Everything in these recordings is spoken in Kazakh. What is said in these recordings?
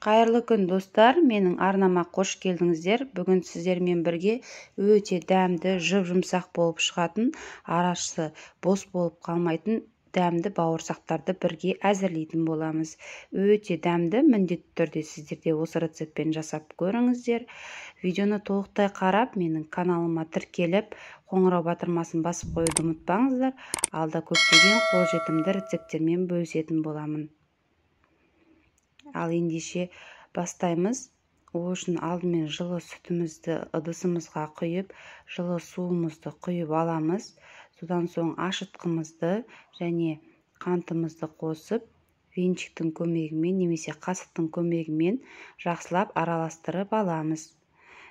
Қайырлы күн достар, менің арнама қош келдіңіздер. Бүгін сіздермен бірге өте дәмді, жұп-жұмсақ болып шығатын, арасы бос болып қалмайтын дәмді бауырсақтарды бірге әзірлейтін боламыз. Өте дәмді, міндетті түрде сіздерде осы рецептпен жасап көріңіздер. Видеоны толықтай қарап, менің каналыма тіркеліп, қоңырау батырмасын басып қоюды ұмытпаңыздар. Алда көптеген қолжетімді рецепттермен бөлісетін боламын. Ал ендеше бастаймыз. Ол үшін алдымен жылы сүтімізді ыдысымызға құйып, жылы суымызды құйып аламыз. Содан соң ашытқымызды және қантымызды қосып, венчиктің көмегімен немесе қасықтың көмегімен жақсылап араластырып аламыз.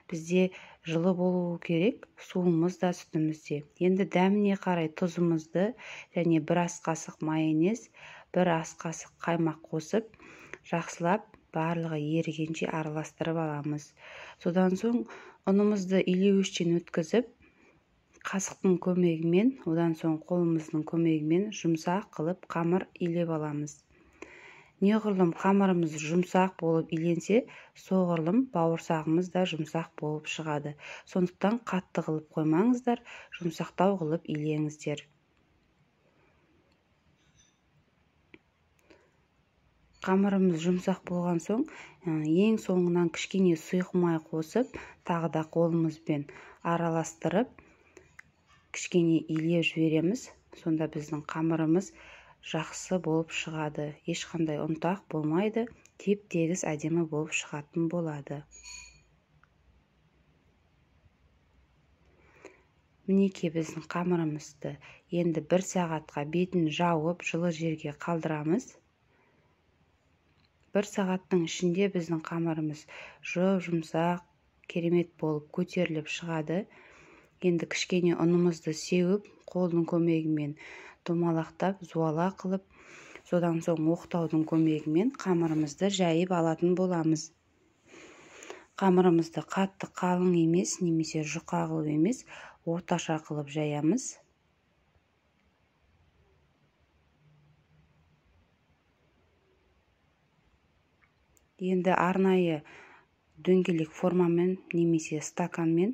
Бізде жылы болуы керек суымыз да сүтіміз де. Енді дәміне қарай тұзымызды және бір ас қасық майонез, бір ас қасық қаймақ қосып, жақсылап барлығы ерігенше араластырып аламыз. Содан соң ұнымызды илеуіштен өткізіп, қасықтың көмегімен, одан соң қолымыздың көмегімен жұмсақ қылып қамыр илеп аламыз. Неғұрлым қамырымыз жұмсақ болып иленсе, соғұрлым бауырсағымыз да жұмсақ болып шығады. Сондықтан қатты қылып қоймаңыздар, жұмсақтау қылып илеңіздер. Қамырымыз жұмсақ болған соң, ең соңынан кішкене сұйық май қосып, тағы да қолымызбен араластырып, кішкене илеп жібереміз. Сонда біздің қамырымыз жақсы болып шығады. Ешқандай ұнтақ болмайды, теп-тегіс әдемі болып шығатын болады. Мінекей біздің қамырымызды енді 1 сағатқа бетін жауып, жылы жерге қалдырамыз. 1 сағаттың ішінде біздің қамырымыз жұмсақ, керемет болып көтеріліп шығады. Енді кішкене ұнымызды сеуіп, қолдың көмегімен домалақтап, зуала қылып, содан соң оқтаудың көмегімен қамырымызды жайып алатын боламыз. Қамырымызды қатты қалың емес, немесе жұқа қылып емес, орташа қылып жаямыз. Енді арнайы дөңгелек формамен немесе стаканмен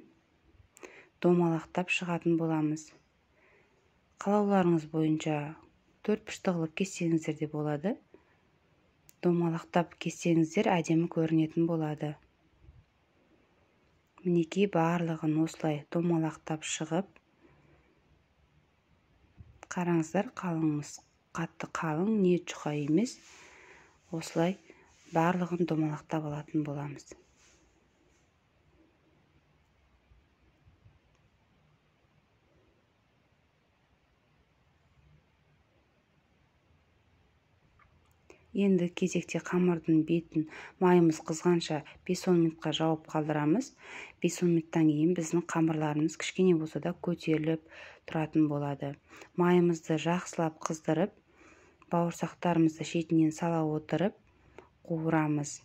домалақтап шығатын боламыз. Қалауларыңыз бойынша 4 бұрышты қылып кессеңіздер де болады. Домалақтап кессеңіздер әдемі көрінетін болады. Мінекей барлығын осылай домалақтап шығып, қараңыздар, қалыңымыз қатты қалың, не жұқа емес. Осылай барлығын домалақтап алатын боламыз. Енді кезекте қамырдың бетін майымыз қызғанша 5-10 минутқа жауып қалдырамыз. 5-10 минуттан кейін біздің қамырларымыз кішкене болса да көтеріліп тұратын болады. Майымызды жақсылап қыздырып, бауырсақтарымызды шетінен сала отырып, қуырамыз.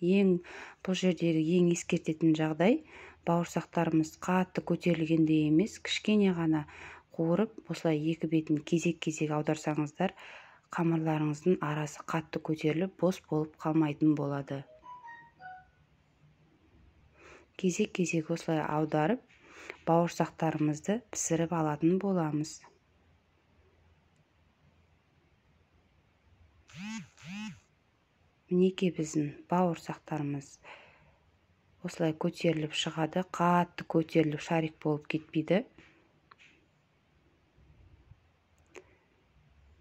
Бұл жердегі ең ескертетін жағдай, бауырсақтарымыз қатты көтерілгенде емес, кішкене ғана қуырып, осылай екі бетін кезек-кезек аударсаңыздар, қамырларыңыздың арасы қатты көтеріліп, бос болып қалмайтын болады. Кезек-кезек осылай аударып, бауырсақтарымызды пісіріп алатын боламыз. Мінекей біздің бауырсақтарымыз осылай көтеріліп шығады, қатты көтеріліп шарик болып кетпейді.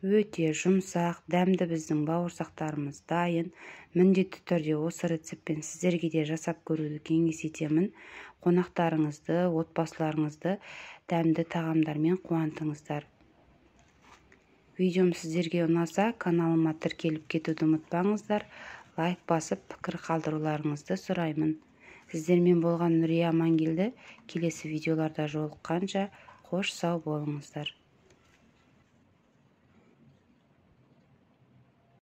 Өте жұмсақ, дәмді біздің бауырсақтарымыз дайын. Міндетті түрде осы рецептпен сіздерге де жасап көруді кеңес етемін. Қонақтарыңызды, отбасыларыңызды дәмді тағамдармен қуантыңыздар. Видеом сіздерге ұнаса, каналыма тіркеліп кетуді ұмытпаңыздар. Лайк басып, пікір қалдыруларыңызды сұраймын. Сіздермен болған Нұрия Амангелді. Келесі видеоларда жолыққанша қош сау болыңыздар.